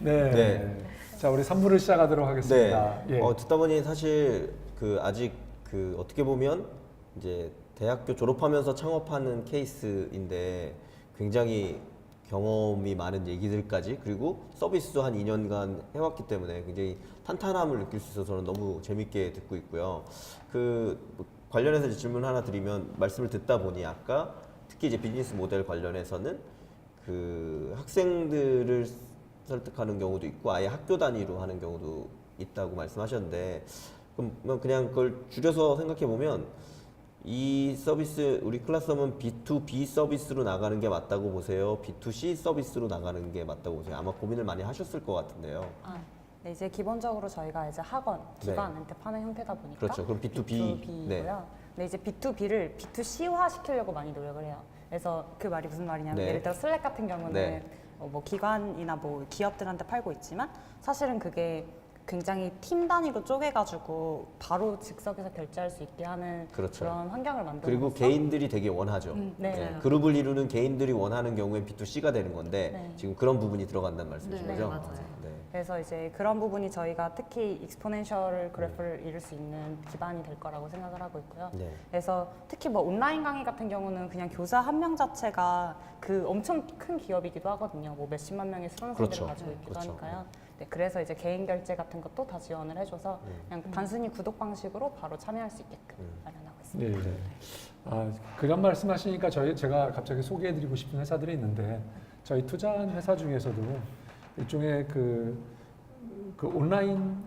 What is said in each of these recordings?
네. 네. 자, 우리 3부를 시작하도록 하겠습니다. 네. 예. 듣다 보니 사실 아직 어떻게 보면 이제 대학교 졸업하면서 창업하는 케이스인데 굉장히 경험이 많은 얘기들까지 그리고 서비스도 한 2년간 해왔기 때문에 굉장히 탄탄함을 느낄 수 있어서 저는 너무 재밌게 듣고 있고요. 뭐 관련해서 이제 질문 하나 드리면 말씀을 듣다 보니 아까 특히 이제 비즈니스 모델 관련해서는 학생들을 설득하는 경우도 있고 아예 학교 단위로 하는 경우도 있다고 말씀하셨는데 그럼 그냥 그걸 줄여서 생각해 보면 이 서비스 우리 클라스홈은 B2B 서비스로 나가는 게 맞다고 보세요? B2C 서비스로 나가는 게 맞다고 보세요? 아마 고민을 많이 하셨을 것 같은데요. 네, 이제 기본적으로 저희가 이제 학원, 기관한테 파는 형태다 보니까 그렇죠. 그럼 B2B. B2B고요. 네. 근데 이제 B2B를 B2C화 시키려고 많이 노력을 해요. 그래서 그 말이 무슨 말이냐면 네. 예를 들어 슬랙 같은 경우는 네. 뭐 기관이나 뭐 기업들한테 팔고 있지만 사실은 그게 굉장히 팀 단위로 쪼개가지고 바로 즉석에서 결제할 수 있게 하는 그렇죠. 그런 환경을 만드는 그리고 개인들이 되게 원하죠. 네. 그룹을 이루는 개인들이 원하는 경우엔 B2C가 되는 건데 네. 지금 그런 부분이 들어간다는 말씀이신 네, 거죠? 맞아요. 네. 그래서 이제 그런 부분이 저희가 특히 익스포넨셜 그래프를 이룰 수 있는 기반이 될 거라고 생각을 하고 있고요. 네. 그래서 특히 뭐 온라인 강의 같은 경우는 그냥 교사 한 명 자체가 그 엄청 큰 기업이기도 하거든요. 뭐 몇십만 명의 수강생들을 그렇죠. 가지고 있기도 그렇죠. 하니까요. 네, 그래서 이제 개인 결제 같은 것도 다 지원을 해줘서 그냥 단순히 구독 방식으로 바로 참여할 수 있게끔 마련하고 있습니다. 네. 그런 말씀하시니까 제가 갑자기 소개해드리고 싶은 회사들이 있는데 저희 투자한 회사 중에서도 일종의 그 온라인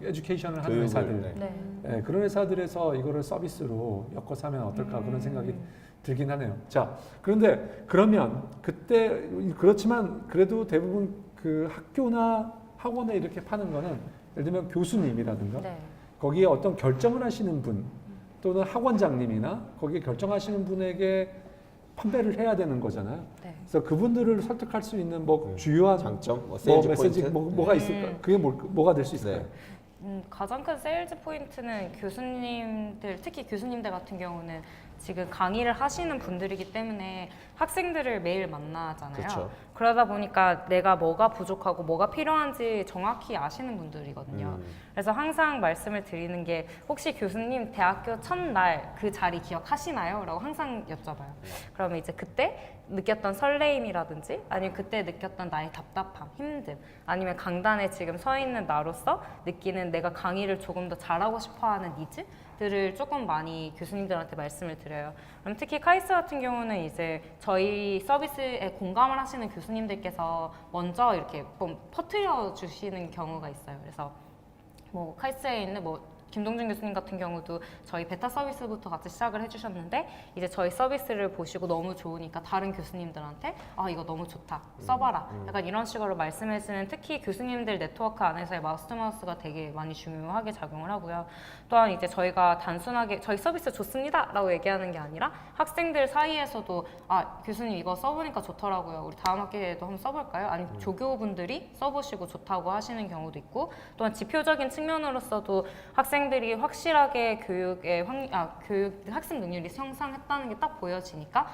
에듀케이션을 하는 교육을, 회사들, 네. 네, 그런 회사들에서 이거를 서비스로 엮어서 하면 어떨까 그런 생각이 들긴 하네요. 자, 그런데 그러면 그때 그렇지만 그래도 대부분 그 학교나 학원에 이렇게 파는 거는 예를 들면 교수님이라든가 네. 거기에 어떤 결정을 하시는 분 또는 학원장님이나 거기에 결정하시는 분에게 판매를 해야 되는 거잖아요. 네. 그래서 그분들을 설득할 수 있는 뭐 주요한 장점, 세일즈 메시지 포인트? 뭐가 있을까? 그게 뭐가 될 수 있을까요? 네. 가장 큰 세일즈 포인트는 교수님들, 특히 교수님들 같은 경우는 지금 강의를 하시는 분들이기 때문에 학생들을 매일 만나잖아요. 그렇죠. 그러다 보니까 내가 뭐가 부족하고 뭐가 필요한지 정확히 아시는 분들이거든요. 그래서 항상 말씀을 드리는 게 혹시 교수님 대학교 첫날 그 자리 기억하시나요? 라고 항상 여쭤봐요. 그러면 이제 그때 느꼈던 설레임이라든지 아니면 그때 느꼈던 나의 답답함, 힘듦 아니면 강단에 지금 서 있는 나로서 느끼는 내가 강의를 조금 더 잘하고 싶어하는 니즈들을 조금 많이 교수님들한테 말씀을 드려요. 그럼 특히 카이스트 같은 경우는 이제 저희 서비스에 공감을 하시는 교수님들께서 먼저 이렇게 좀 퍼뜨려 주시는 경우가 있어요. 그래서 뭐 카이스트에 있는 뭐 김동준 교수님 같은 경우도 저희 베타 서비스부터 같이 시작을 해주셨는데 이제 저희 서비스를 보시고 너무 좋으니까 다른 교수님들한테 아 이거 너무 좋다 써봐라 약간 이런 식으로 말씀해주는 특히 교수님들 네트워크 안에서의 마우스 투 마우스가 되게 많이 중요하게 작용을 하고요. 또한 이제 저희가 단순하게 저희 서비스 좋습니다 라고 얘기하는 게 아니라 학생들 사이에서도 아 교수님 이거 써보니까 좋더라고요. 우리 다음 학기에도 한번 써볼까요? 아니면 조교분들이 써보시고 좋다고 하시는 경우도 있고 또한 지표적인 측면으로서도 학생들이 확실하게 교육 학습 능률이 향상했다는 게 딱 보여지니까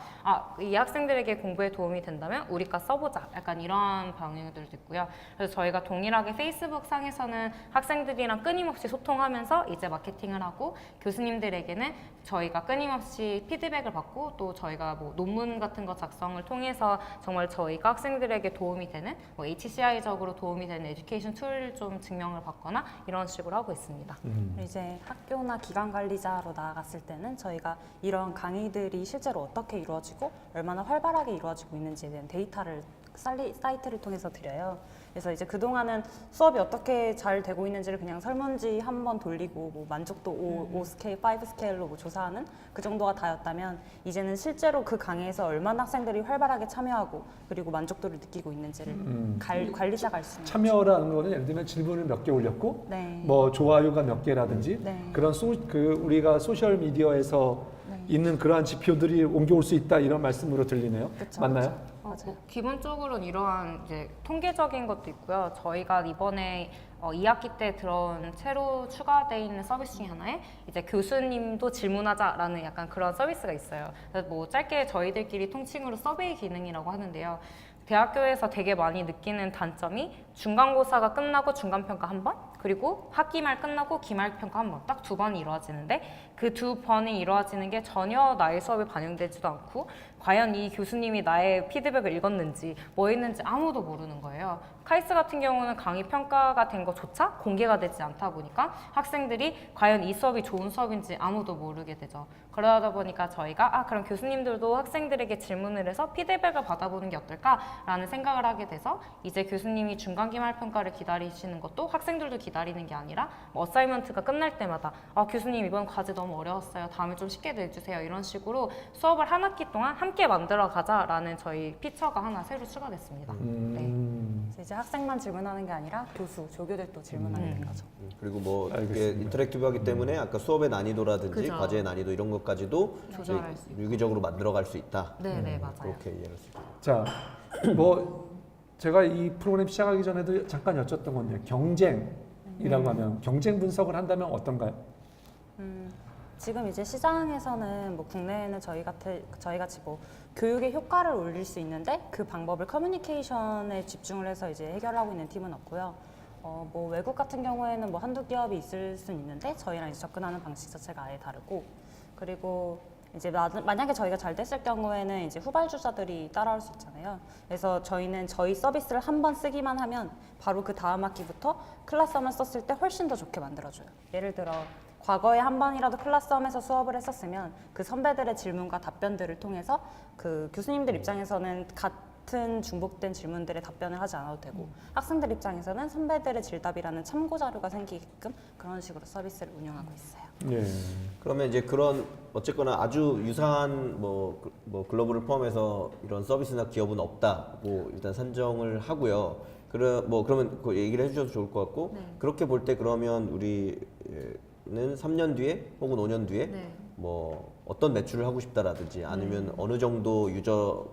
이 학생들에게 공부에 도움이 된다면 우리가 써보자 약간 이런 방향들도 있고요. 그래서 저희가 동일하게 페이스북 상에서는 학생들이랑 끊임없이 소통하면서 이제 마케팅을 하고 교수님들에게는 저희가 끊임없이 피드백을 받고 또 저희가 뭐 논문 같은 거 작성을 통해서 정말 저희가 학생들에게 도움이 되는 뭐 HCI적으로 도움이 되는 에듀케이션 툴을 좀 증명을 받거나 이런 식으로 하고 있습니다. 이제 학교나 기관 관리자로 나아갔을 때는 저희가 이런 강의들이 실제로 어떻게 이루어지고 얼마나 활발하게 이루어지고 있는지에 대한 데이터를 사이트를 통해서 드려요. 그래서 이제 그동안은 수업이 어떻게 잘 되고 있는지를 그냥 설문지 한 번 돌리고 뭐 만족도 5 스케일, 5 스케일로 뭐 조사하는 그 정도가 다였다면 이제는 실제로 그 강의에서 얼마나 학생들이 활발하게 참여하고 그리고 만족도를 느끼고 있는지를 관리자가 알 수 있는 참여라는 거는 예를 들면 질문을 몇 개 올렸고 네. 뭐 좋아요가 몇 개라든지 네. 그런 우리가 소셜 미디어에서 있는 그러한 지표들이 옮겨올 수 있다 이런 말씀으로 들리네요. 그쵸, 맞나요? 그쵸. 맞아요. 뭐 기본적으로는 이러한 이제 통계적인 것도 있고요. 저희가 이번에 2학기 때 들어온 새로 추가되어 있는 서비스 중에 하나에 이제 교수님도 질문하자라는 약간 그런 서비스가 있어요. 그래서 뭐 짧게 저희들끼리 통칭으로 서베이 기능이라고 하는데요. 대학교에서 되게 많이 느끼는 단점이 중간고사가 끝나고 중간평가 한 번, 그리고 학기말 끝나고 기말평가 한 번, 딱 두 번이 이루어지는데 그 두 번이 이루어지는 게 전혀 나의 수업에 반영되지도 않고 과연 이 교수님이 나의 피드백을 읽었는지 뭐 했는지 아무도 모르는 거예요. 카이스트 같은 경우는 강의 평가가 된 것조차 공개가 되지 않다 보니까 학생들이 과연 이 수업이 좋은 수업인지 아무도 모르게 되죠. 그러다 보니까 저희가 그럼 교수님들도 학생들에게 질문을 해서 피드백을 받아보는 게 어떨까라는 생각을 하게 돼서 이제 교수님이 중간기말 평가를 기다리시는 것도 학생들도 기다리는 게 아니라 뭐 어사이먼트가 끝날 때마다 교수님 이번 과제 너무 어려웠어요. 다음에 좀 쉽게 내주세요. 이런 식으로 수업을 한 학기 동안 함께 만들어 가자라는 저희 피처가 하나 새로 추가됐습니다. 네. 이제 학생만 질문하는 게 아니라 교수, 조교들도 질문하게 된 거죠. 그리고 뭐 이게 알겠습니다. 인터랙티브하기 때문에 아까 수업의 난이도라든지 그죠. 과제의 난이도 이런 것까지도 조절할 이제 수 있고. 유기적으로 만들어갈 수 있다. 네, 맞아요. 그렇게 이해할 수 있다. 자, 뭐 제가 이 프로그램 시작하기 전에도 잠깐 여쭸던 건데 경쟁이라고 하면 경쟁 분석을 한다면 어떤가요? 지금 이제 시장에서는 뭐 국내에는 저희 같이 뭐 교육의 효과를 올릴 수 있는데 그 방법을 커뮤니케이션에 집중을 해서 이제 해결하고 있는 팀은 없고요. 뭐 외국 같은 경우에는 뭐 한두 기업이 있을 수는 있는데 저희랑 이제 접근하는 방식 자체가 아예 다르고, 그리고 이제 만약에 저희가 잘 됐을 경우에는 이제 후발주자들이 따라올 수 있잖아요. 그래서 저희는 저희 서비스를 한 번 쓰기만 하면 바로 그 다음 학기부터 클래스홈을 썼을 때 훨씬 더 좋게 만들어줘요. 예를 들어 과거에 한 번이라도 클래스홈에서 수업을 했었으면 그 선배들의 질문과 답변들을 통해서 그 교수님들 입장에서는 같은 중복된 질문들에 답변을 하지 않아도 되고 학생들 입장에서는 선배들의 질답이라는 참고 자료가 생기게끔 그런 식으로 서비스를 운영하고 있어요. 예. 그러면 이제 그런 어쨌거나 아주 유사한 뭐 글로벌을 포함해서 이런 서비스나 기업은 없다고 일단 산정을 하고요. 그러면 그 얘기를 해주셔도 좋을 것 같고 그렇게 볼 때 그러면 우리는 3년 뒤에 혹은 5년 뒤에 뭐 어떤 매출을 하고 싶다라든지 아니면 어느 정도 유저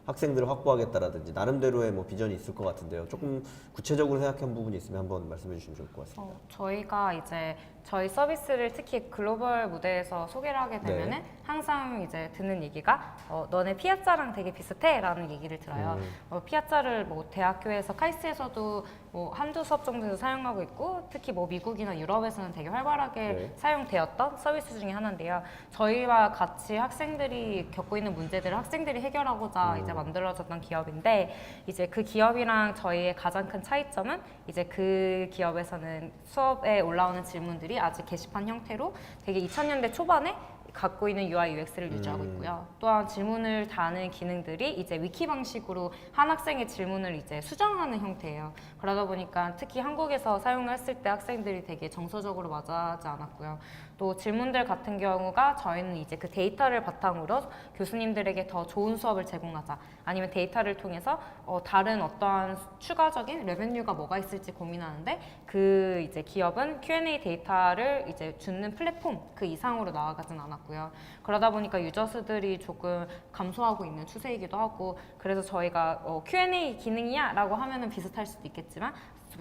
학생들을 확보하겠다라든지 나름대로의 뭐 비전이 있을 것 같은데요. 조금 구체적으로 생각한 부분이 있으면 한번 말씀해 주시면 좋을 것 같습니다. 저희가 이제 저희 서비스를 특히 글로벌 무대에서 소개를 하게 되면은 항상 이제 듣는 얘기가 너네 피아짜랑 되게 비슷해라는 얘기를 들어요. 피아짜를 뭐 대학교에서 카이스트에서도 뭐 한두 수업 정도에서 사용하고 있고 특히 뭐 미국이나 유럽에서는 되게 활발하게 사용되었던 서비스 중에 하나인데요. 저희와 같이 학생들이 겪고 있는 문제들을 학생들이 해결하고자 이제 만들어졌던 기업인데 이제 그 기업이랑 저희의 가장 큰 차이점은 이제 그 기업에서는 수업에 올라오는 질문들이 아직 게시판 형태로 되게 2000년대 초반에 갖고 있는 UI, UX를 유지하고 있고요. 또한 질문을 다는 기능들이 이제 위키 방식으로 한 학생의 질문을 이제 수정하는 형태예요. 그러다 보니까 특히 한국에서 사용했을 때 학생들이 되게 정서적으로 맞아하지 않았고요. 또 질문들 같은 경우가 저희는 이제 그 데이터를 바탕으로 교수님들에게 더 좋은 수업을 제공하자 아니면 데이터를 통해서 다른 어떠한 추가적인 레베뉴가 뭐가 있을지 고민하는데 그 이제 기업은 Q&A 데이터를 이제 주는 플랫폼 그 이상으로 나아가진 않았고요. 그러다 보니까 유저 수들이 조금 감소하고 있는 추세이기도 하고 그래서 저희가 Q&A 기능이야 라고 하면은 비슷할 수도 있겠지만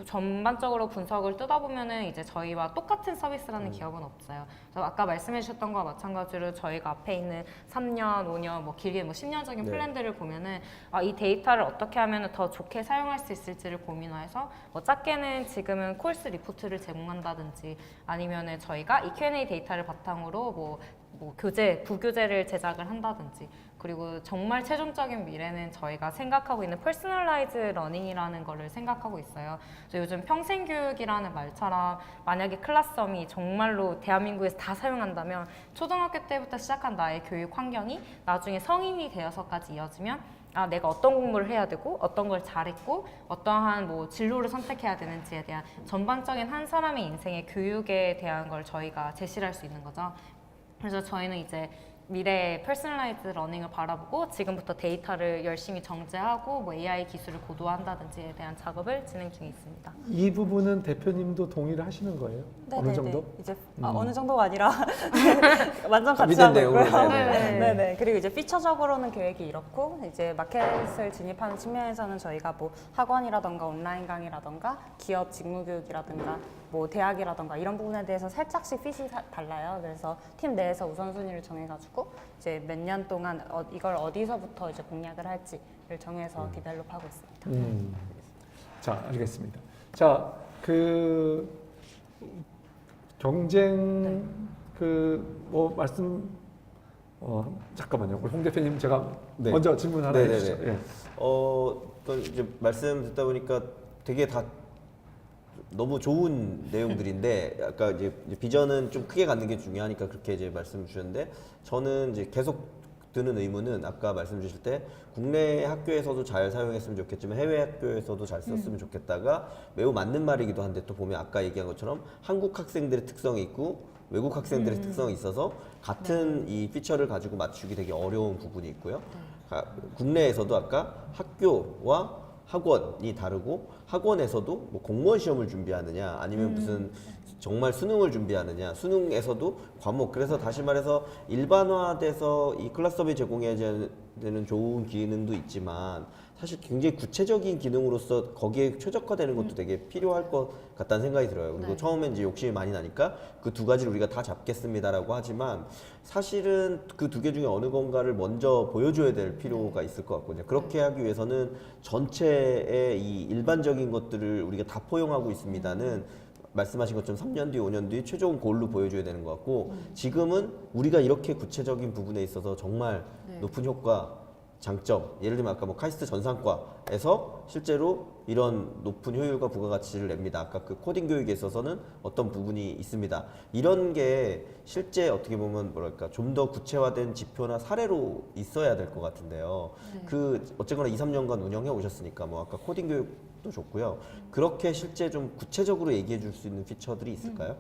전반적으로 분석을 뜯어보면은 이제 저희와 똑같은 서비스라는 기업은 없어요. 그래서 아까 말씀해 주셨던 거와 마찬가지로 저희가 앞에 있는 3년, 5년, 뭐 길게 뭐 10년적인 플랜들을 보면은 이 데이터를 어떻게 하면은 더 좋게 사용할 수 있을지를 고민해서 뭐 작게는 지금은 콜스 리포트를 제공한다든지 아니면은 저희가 이 Q&A 데이터를 바탕으로 뭐 교재, 부교재를 제작을 한다든지 그리고 정말 최종적인 미래는 저희가 생각하고 있는 퍼스널라이즈 러닝이라는 거를 생각하고 있어요. 그래서 요즘 평생교육이라는 말처럼 만약에 클래스홈이 정말로 대한민국에서 다 사용한다면 초등학교 때부터 시작한 나의 교육 환경이 나중에 성인이 되어서까지 이어지면 내가 어떤 공부를 해야 되고 어떤 걸 잘했고 어떠한 뭐 진로를 선택해야 되는지에 대한 전반적인 한 사람의 인생의 교육에 대한 걸 저희가 제시를 할 수 있는 거죠. 그래서 저희는 이제 미래의 퍼스널라이즈 러닝을 바라보고 지금부터 데이터를 열심히 정제하고 뭐 AI 기술을 고도화한다든지에 대한 작업을 진행 중에 있습니다. 이 부분은 대표님도 동의를 하시는 거예요? 어느 정도? 이제 어느 정도가 아니라 완전 같이 하고 준비된 있고요. 내용으로, 네네. 그리고 이제 피처적으로는 계획이 이렇고 이제 마켓을 진입하는 측면에서는 저희가 뭐 학원이라던가 온라인 강의라던가 기업 직무교육이라던가 뭐 대학이라던가 이런 부분에 대해서 살짝씩 핏이 달라요. 그래서 팀 내에서 우선순위를 정해가지고 이제 몇 년 동안 이걸 어디서부터 이제 공략을 할지 정해서 디벨롭하고 있습니다. 자, 알겠습니다. 자, 그 경쟁 뭐 말씀 잠깐만요. 우리 홍 대표님 제가 네. 먼저 질문 하나 네네네. 해주시죠. 예. 또 이제 말씀 듣다 보니까 되게 다 너무 좋은 내용들인데 아까 이제 비전은 좀 크게 갖는 게 중요하니까 그렇게 이제 말씀 주셨는데 저는 이제 계속 드는 의문은 아까 말씀 주실 때 국내 학교에서도 잘 사용했으면 좋겠지만 해외 학교에서도 잘 썼으면 좋겠다가 매우 맞는 말이기도 한데 또 보면 아까 얘기한 것처럼 한국 학생들의 특성이 있고 외국 학생들의 특성이 있어서 같은 이 피처를 가지고 맞추기 되게 어려운 부분이 있고요. 국내에서도 아까 학교와 학원이 다르고 학원에서도 뭐 공무원 시험을 준비하느냐 아니면 무슨 정말 수능을 준비하느냐 수능에서도 과목 그래서 다시 말해서 일반화돼서 이 클래스 서비스 제공해야 되는 좋은 기능도 있지만 사실 굉장히 구체적인 기능으로서 거기에 최적화되는 것도 되게 필요할 것 같다는 생각이 들어요. 그리고 처음엔 이제 욕심이 많이 나니까 그 두 가지를 우리가 다 잡겠습니다라고 하지만 사실은 그 두 개 중에 어느 건가를 먼저 보여줘야 될 필요가 있을 것 같거든요. 그렇게 하기 위해서는 전체의 이 일반적인 것들을 우리가 다 포용하고 있습니다는 말씀하신 것처럼 3년 뒤, 5년 뒤 최종 골로 보여줘야 되는 것 같고 지금은 우리가 이렇게 구체적인 부분에 있어서 정말 높은 효과 장점, 예를 들면 아까 뭐 카이스트 전산과에서 실제로 이런 높은 효율과 부가가치를 냅니다. 아까 그 코딩 교육에 있어서는 어떤 부분이 있습니다. 이런 게 실제 어떻게 보면 뭐랄까 좀 더 구체화된 지표나 사례로 있어야 될 것 같은데요. 그 어쨌거나 2, 3년간 운영해 오셨으니까 뭐 아까 코딩 교육도 좋고요. 그렇게 실제 좀 구체적으로 얘기해 줄 수 있는 피처들이 있을까요?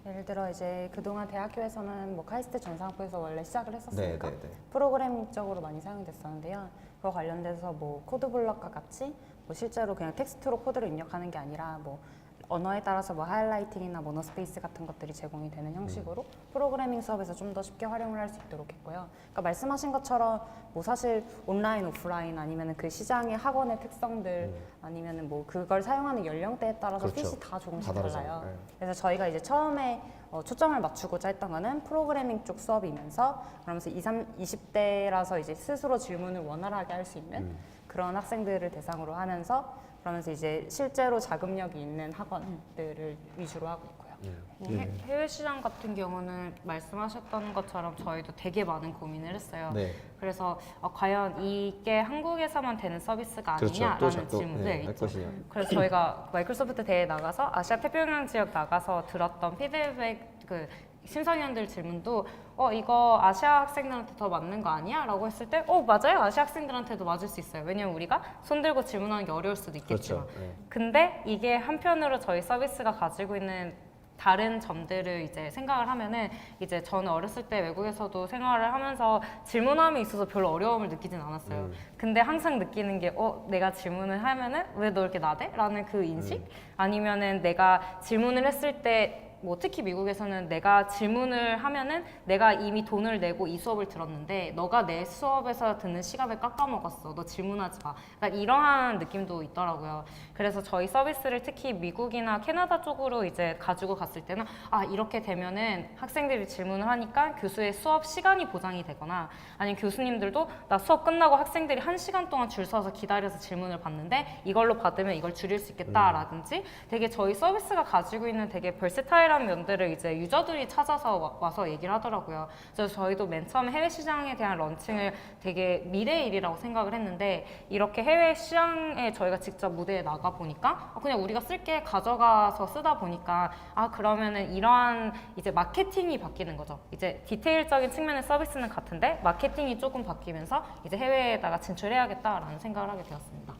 예를 들어 이제 그동안 대학교에서는 뭐 카이스트 전산학부에서 원래 시작을 했었으니까 네. 프로그래밍적으로 많이 사용됐었는데요. 그거 관련돼서 뭐 코드 블럭과 같이 뭐 실제로 그냥 텍스트로 코드를 입력하는 게 아니라 뭐 언어에 따라서 뭐 하이라이팅이나 모노스페이스 같은 것들이 제공이 되는 형식으로 프로그래밍 수업에서 좀 더 쉽게 활용을 할 수 있도록 했고요. 그러니까 말씀하신 것처럼 뭐 사실 온라인, 오프라인 아니면은 그 시장의 학원의 특성들 아니면은 뭐 그걸 사용하는 연령대에 따라서 그렇죠. 핏이 다 조금씩 다 다르죠. 달라요. 네. 그래서 저희가 이제 처음에 초점을 맞추고자 했던 거는 프로그래밍 쪽 수업이면서 그러면서 20대라서 이제 스스로 질문을 원활하게 할 수 있는 그런 학생들을 대상으로 하면서 그러면서 이제 실제로 자금력이 있는 학원들을 위주로 하고 있고요. 해외 시장 같은 경우는 말씀하셨던 것처럼 저희도 되게 많은 고민을 했어요. 네. 그래서 과연 이게 한국에서만 되는 서비스가 그렇죠. 아니냐라는 질문들 할 있죠. 것이냐. 그래서 저희가 마이크로소프트 대회 나가서 아시아 태평양 지역 나가서 들었던 피드백 그 심사위원들 질문도 이거 아시아 학생들한테 더 맞는 거 아니야? 라고 했을 때 맞아요. 아시아 학생들한테도 맞을 수 있어요. 왜냐면 우리가 손 들고 질문하는 게 어려울 수도 있겠지만 그렇죠. 네. 근데 이게 한편으로 저희 서비스가 가지고 있는 다른 점들을 이제 생각을 하면은 이제 저는 어렸을 때 외국에서도 생활을 하면서 질문함에 있어서 별로 어려움을 느끼진 않았어요. 근데 항상 느끼는 게 내가 질문을 하면은 왜 너 이렇게 나대? 라는 그 인식? 아니면은 내가 질문을 했을 때 뭐 특히 미국에서는 내가 질문을 하면은 내가 이미 돈을 내고 이 수업을 들었는데 너가 내 수업에서 듣는 시간을 깎아먹었어. 너 질문하지 마. 그러니까 이러한 느낌도 있더라고요. 그래서 저희 서비스를 특히 미국이나 캐나다 쪽으로 이제 가지고 갔을 때는 이렇게 되면은 학생들이 질문을 하니까 교수의 수업 시간이 보장이 되거나 아니면 교수님들도 나 수업 끝나고 학생들이 1시간 동안 줄 서서 기다려서 질문을 받는데 이걸로 받으면 이걸 줄일 수 있겠다라든지 되게 저희 서비스가 가지고 있는 되게 벌스타일한 면들을 이제 유저들이 찾아서 와서 얘기를 하더라고요. 그래서 저희도 맨 처음에 해외 시장에 대한 런칭을 되게 미래의 일이라고 생각을 했는데 이렇게 해외 시장에 저희가 직접 무대에 나가 보니까 그냥 우리가 쓸게 가져가서 쓰다 보니까 그러면은 이러한 이제 마케팅이 바뀌는 거죠. 이제 디테일적인 측면의 서비스는 같은데 마케팅이 조금 바뀌면서 이제 해외에다가 진출해야겠다라는 생각을 하게 되었습니다.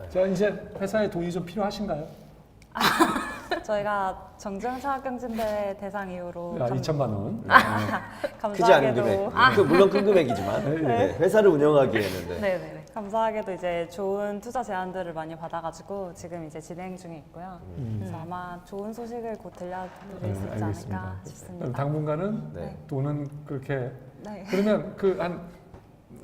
자 이제 회사에 돈이 좀 필요하신가요? 저희가 정정사학경진대회 대상 이후로 2천만 원. 크지 않은 감사하게도 금액. 물론 큰 금액이지만 네, 회사를 운영하기에는 네네네. 감사하게도 이제 좋은 투자 제안들을 많이 받아가지고 지금 이제 진행 중에 있고요. 그래서 아마 좋은 소식을 곧 들려드릴 수 있지 않을까 싶습니다. 당분간은 네. 돈은 그렇게 네. 그러면 한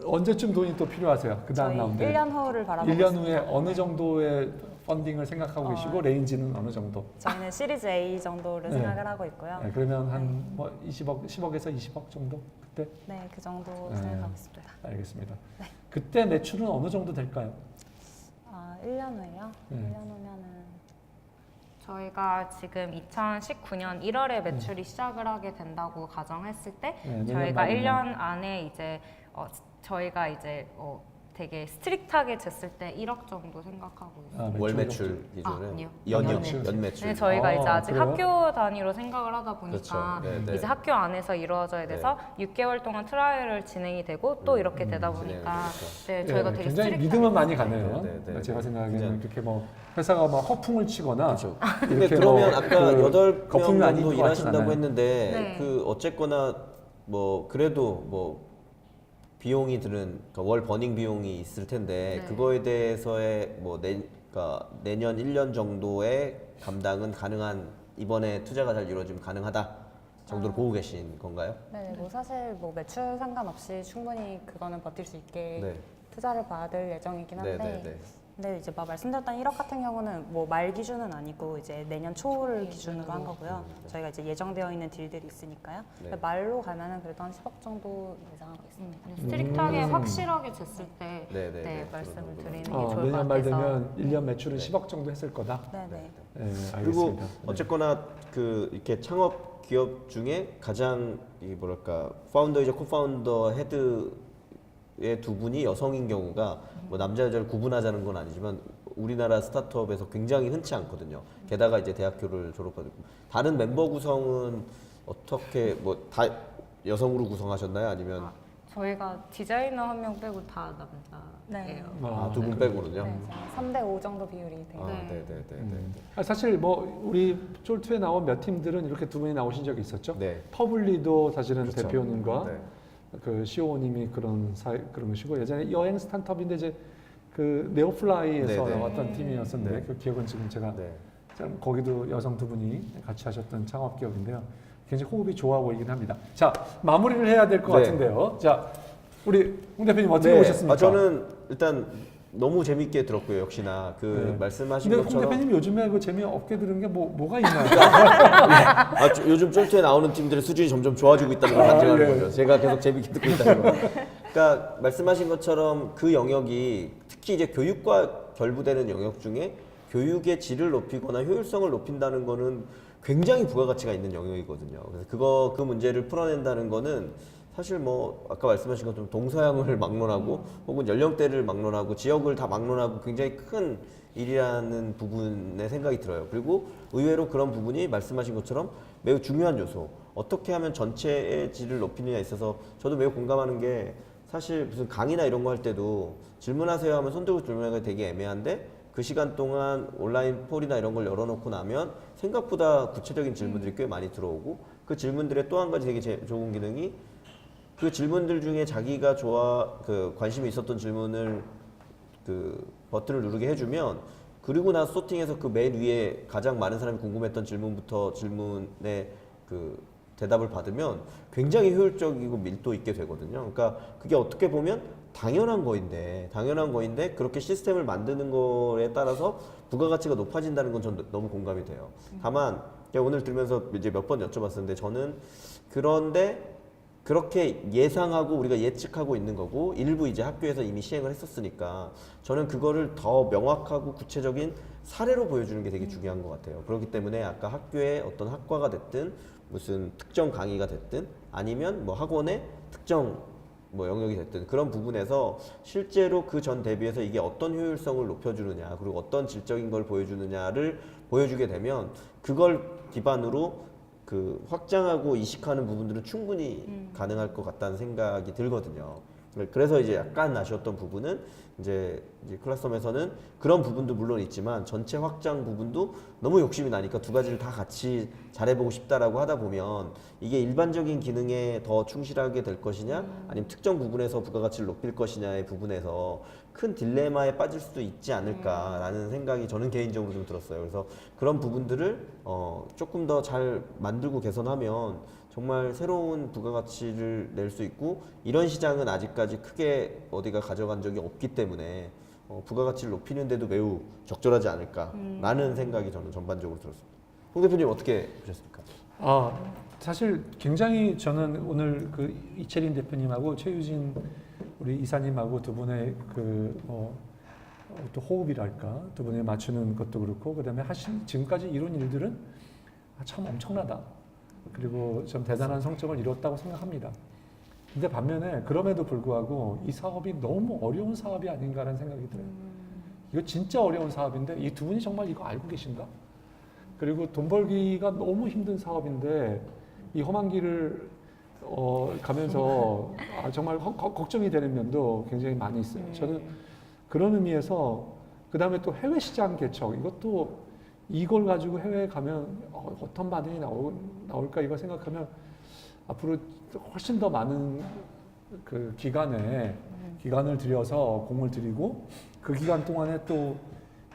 언제쯤 돈이 또 필요하세요? 그 다음 저희 라운드 1년 후를 바라보고 1년 있습니다. 후에 어느 정도의 펀딩을 생각하고 계시고 레인지는 어느 정도? 저희는 시리즈 A 정도를 네. 생각을 하고 있고요. 네, 그러면 한 뭐 20억, 10억에서 20억 정도 그때? 네, 그 정도 네. 생각하고 있습니다. 알겠습니다. 네. 그때 매출은 어느 정도 될까요? 1년 후에요? 네. 1년 후면은 저희가 지금 2019년 1월에 매출이 시작을 하게 된다고 가정했을 때 네, 내년 저희가 말이면. 1년 안에 이제 저희가 이제 되게 스트릭트하게 쟀을 때 1억 정도 생각하고 있어요. 월 매출 기준은 아니요. 연 매출. 네, 저희가 이제 아직 그래요? 학교 단위로 생각을 하다 보니까 그렇죠. 네, 네. 이제 학교 안에서 이루어져야 돼서 6개월 동안 트라이얼을 진행이 되고 또 이렇게 되다 보니까 네, 저희가 되게 굉장히 스트릭트하게 믿음은 많이 가네요. 네. 제가 생각하기에는 그냥- 그렇게 뭐 회사가 막 허풍을 치거나 그렇죠. 근데 이렇게 그러면 뭐 아까 그 8명 거품이 아닌 정도 것 같진 일하신다고 않아요. 했는데 네. 그 어쨌거나 뭐 그래도 뭐 비용이 드는 그러니까 월 버닝 비용이 있을 텐데 네. 그거에 대해서의 뭐 그러니까 내년 1년 정도의 감당은 가능한 이번에 투자가 잘 이루어지면 가능하다 정도로 보고 계신 건가요? 네, 뭐 사실 뭐 매출 상관없이 충분히 그거는 버틸 수 있게 네. 투자를 받을 예정이긴 한데 네. 근데 이제 막 말씀드렸던 1억 같은 경우는 뭐 말 기준은 아니고 이제 내년 초를 기준으로 한 거고요. 저희가 이제 예정되어 있는 딜들이 있으니까요. 네. 말로 가면은 그래도 한 10억 정도 예상하고 있습니다. 스트릭트하게 확실하게 쟀을 때 네, 네, 네, 네. 말씀을 그런 정도. 드리는 게 좋을 것 내년 말 같아서 되면 1년 매출은 10억 정도 했을 거다. 네, 네. 네, 알겠습니다. 그리고 네. 어쨌거나 그 이렇게 창업 기업 중에 가장 이 뭐랄까 파운더이자 코파운더 헤드의 두 분이 여성인 경우가 뭐 남자 여자를 구분하자는 건 아니지만 우리나라 스타트업에서 굉장히 흔치 않거든요. 게다가 이제 대학교를 졸업하고 다른 멤버 구성은 어떻게 뭐 다 여성으로 구성하셨나요? 아니면 저희가 디자이너 한 명 빼고 다 남자예요. 네. 두 분 빼고는요? 네, 3대 5 정도 비율이 돼요. 네. 사실 뭐 우리 쫄투에 나온 몇 팀들은 이렇게 두 분이 나오신 적이 있었죠. 네. 퍼블리도 사실은 그렇죠. 대표님과 네. 그 CEO님이 그런 것이고 예전에 여행 스타트업인데 이제 그 네오플라이에서 네, 네. 나왔던 팀이었었는데 네. 그 기억은 지금 제가 네. 참 거기도 여성 두 분이 같이 하셨던 창업 기업인데요. 굉장히 호흡이 좋아 보이긴 합니다. 자, 마무리를 해야 될 것 네. 같은데요. 자, 우리 홍 대표님 어떻게 네. 보셨습니까? 저는 일단 너무 재밌게 들었고요. 역시나 그 네. 말씀하신 근데 홍 것처럼 대표님 요즘에 그 재미없게 들은 게 뭐가 있나요? 요즘 쫄트에 나오는 팀들의 수준이 점점 좋아지고 있다는 걸 반증하는 예. 거죠. 제가 계속 재밌게 듣고 있다는 거. 그러니까 말씀하신 것처럼 그 영역이 특히 이제 교육과 결부되는 영역 중에 교육의 질을 높이거나 효율성을 높인다는 거는 굉장히 부가가치가 있는 영역이거든요. 그래서 그 문제를 풀어낸다는 거는 사실 뭐 아까 말씀하신 것처럼 동서양을 막론하고 혹은 연령대를 막론하고 지역을 다 막론하고 굉장히 큰 일이라는 부분에 생각이 들어요. 그리고 의외로 그런 부분이 말씀하신 것처럼 매우 중요한 요소. 어떻게 하면 전체의 질을 높이느냐에 있어서 저도 매우 공감하는 게 사실 무슨 강의나 이런 거 할 때도 질문하세요 하면 손들고 질문하기가 되게 애매한데 그 시간 동안 온라인 폴이나 이런 걸 열어놓고 나면 생각보다 구체적인 질문들이 꽤 많이 들어오고 그 질문들의 또 한 가지 되게 좋은 기능이 그 질문들 중에 자기가 관심이 있었던 질문을 그 버튼을 누르게 해주면 그리고 나서 소팅해서 그 맨 위에 가장 많은 사람이 궁금했던 질문부터 질문에 그 대답을 받으면 굉장히 효율적이고 밀도 있게 되거든요. 그러니까 그게 어떻게 보면 당연한 거인데 그렇게 시스템을 만드는 거에 따라서 부가가치가 높아진다는 건 전 너무 공감이 돼요. 다만 제가 오늘 들으면서 이제 몇 번 여쭤봤었는데 저는 그런데 그렇게 예상하고 우리가 예측하고 있는 거고 일부 이제 학교에서 이미 시행을 했었으니까 저는 그거를 더 명확하고 구체적인 사례로 보여주는 게 되게 중요한 것 같아요. 그렇기 때문에 아까 학교의 어떤 학과가 됐든 무슨 특정 강의가 됐든 아니면 뭐 학원의 특정 뭐 영역이 됐든 그런 부분에서 실제로 그 전 대비해서 이게 어떤 효율성을 높여주느냐 그리고 어떤 질적인 걸 보여주느냐를 보여주게 되면 그걸 기반으로 그 확장하고 이식하는 부분들은 충분히 가능할 것 같다는 생각이 들거든요. 그래서 이제 약간 아쉬웠던 부분은 이제 클래스홈에서는 그런 부분도 물론 있지만 전체 확장 부분도 너무 욕심이 나니까 두 가지를 다 같이 잘해보고 싶다라고 하다 보면 이게 일반적인 기능에 더 충실하게 될 것이냐 아니면 특정 부분에서 부가가치를 높일 것이냐의 부분에서 큰 딜레마에 빠질 수도 있지 않을까라는 생각이 저는 개인적으로 좀 들었어요. 그래서 그런 부분들을 조금 더 잘 만들고 개선하면 정말 새로운 부가가치를 낼 수 있고 이런 시장은 아직까지 크게 어디가 가져간 적이 없기 때문에 부가가치를 높이는 데도 매우 적절하지 않을까라는 생각이 저는 전반적으로 들었습니다. 홍 대표님 어떻게 보셨습니까? 사실 굉장히 저는 오늘 그 이채린 대표님하고 최유진 우리 이사님하고 두 분의 또 호흡이랄까, 두 분이 맞추는 것도 그렇고, 그다음에 지금까지 이룬 일들은 참 엄청나다. 그리고 좀 대단한 성적을 이뤘다고 생각합니다. 근데 반면에 그럼에도 불구하고 이 사업이 너무 어려운 사업이 아닌가라는 생각이 들어요. 이거 진짜 어려운 사업인데 이 두 분이 정말 이거 알고 계신가? 그리고 돈 벌기가 너무 힘든 사업인데 이 험한 길을 가면서 정말 걱정이 되는 면도 굉장히 많이 있어요. 저는 그런 의미에서 그 다음에 또 해외 시장 개척, 이것도 이걸 가지고 해외에 가면 어떤 반응이 나올까 이거 생각하면 앞으로 훨씬 더 많은 그 기간을 들여서 공을 들이고 그 기간 동안에 또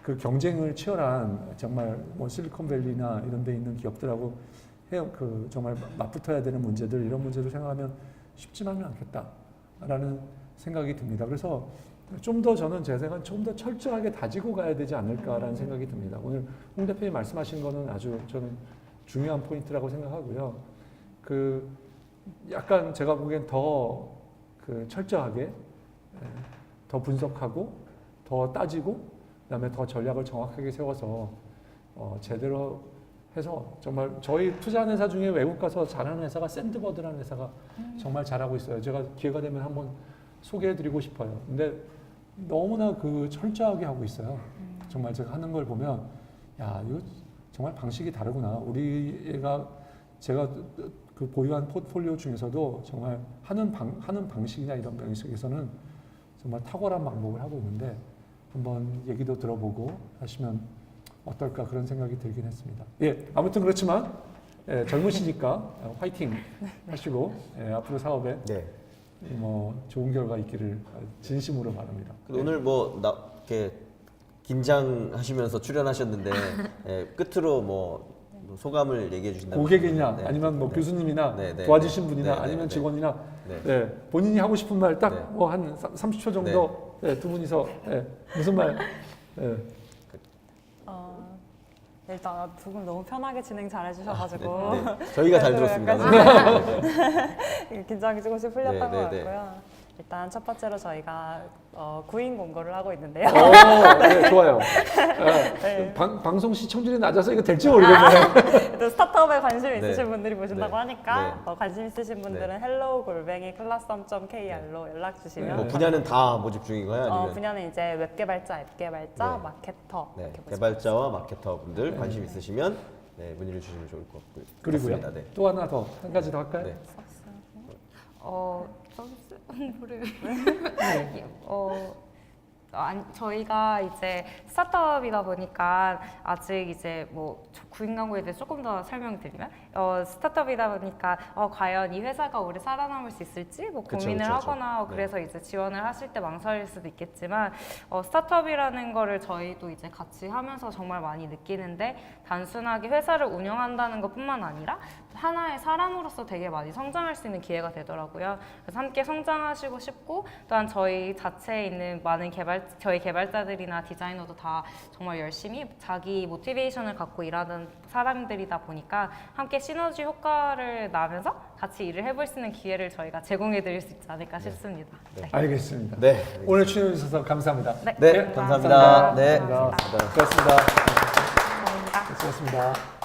그 경쟁을 치열한 정말 뭐 실리콘밸리나 이런 데 있는 기업들하고 정말 맞붙어야 되는 문제들, 이런 문제를 생각하면 쉽지만은 않겠다라는 생각이 듭니다. 그래서 좀 더 저는 제 생각은 좀 더 철저하게 다지고 가야 되지 않을까라는 생각이 듭니다. 오늘 홍 대표님 말씀하신 거는 아주 저는 중요한 포인트라고 생각하고요. 그 약간 제가 보기엔 더 그 철저하게 더 분석하고 더 따지고 그다음에 더 전략을 정확하게 세워서 제대로 해서 정말 저희 투자하는 회사 중에 외국 가서 잘하는 회사가 샌드버드라는 회사가 정말 잘하고 있어요. 제가 기회가 되면 한번 소개해드리고 싶어요. 근데 너무나 그 철저하게 하고 있어요. 정말 제가 하는 걸 보면 야 이거 정말 방식이 다르구나. 제가 그 보유한 포트폴리오 중에서도 정말 하는 방식이나 이런 방식에서는 정말 탁월한 방법을 하고 있는데 한번 얘기도 들어보고 하시면 어떨까 그런 생각이 들긴 했습니다. 예, 아무튼 그렇지만 젊으시니까 화이팅 하시고 앞으로 사업에 뭐 좋은 결과 있기를 진심으로 바랍니다. 오늘 이렇게 긴장하시면서 출연하셨는데 끝으로 뭐 소감을 얘기해 주신다면 고객이냐 아니면 뭐 교수님이나 도와주신 분이나 아니면 직원이나 본인이 하고 싶은 말 딱 뭐 한 30초 정도 두 분이서 무슨 말 일단 두 분 너무 편하게 진행 잘 해주셔가지고 저희가 잘 들었습니다. 긴장이 조금씩 풀렸던 것 같고요. 일단 첫 번째로 저희가 구인 공고를 하고 있는데요. 네, 좋아요. 방송 시청률이 낮아서 이거 될지 모르겠네요. 또 스타트업에 관심 있으신 분들이 보신다고 하니까 관심 있으신 분들은 hello@클라썸.kr로 연락 주시면 분야는 다 모집 중인가요? 아니면 분야는 이제 웹 개발자, 앱 개발자, 마케터 이렇게 보시면 개발자와 마케터 분들 관심 있으시면 문의를 주시면 좋을 것 같고요. 그리고요. 또 하나 더 한 가지 더 할까요? 서비스 홍보를 저희가 이제 스타트업이다 보니까 아직 이제 뭐 구인 광고에 대해 조금 더 설명드리면 스타트업이다 보니까 과연 이 회사가 오래 살아남을 수 있을지 뭐 고민을 하거나 그래서 이제 지원을 하실 때 망설일 수도 있겠지만 스타트업이라는 거를 저희도 이제 같이 하면서 정말 많이 느끼는데 단순하게 회사를 운영한다는 것뿐만 아니라 하나의 사람으로서 되게 많이 성장할 수 있는 기회가 되더라고요. 그래서 함께 성장하시고 싶고 또한 저희 자체에 있는 많은 저희 개발자들이나 디자이너도 다 정말 열심히 자기 모티베이션을 갖고 일하는 사람들이다 보니까 함께 시너지 효과를 나면서 같이 일을 해볼 수 있는 기회를 저희가 제공해 드릴 수 있지 않을까 싶습니다. 알겠습니다. 네. 오늘 출연해 주셔서 감사합니다. 감사합니다. 감사합니다. 네. 수고하셨습니다. 감사합니다. 수고하셨습니다.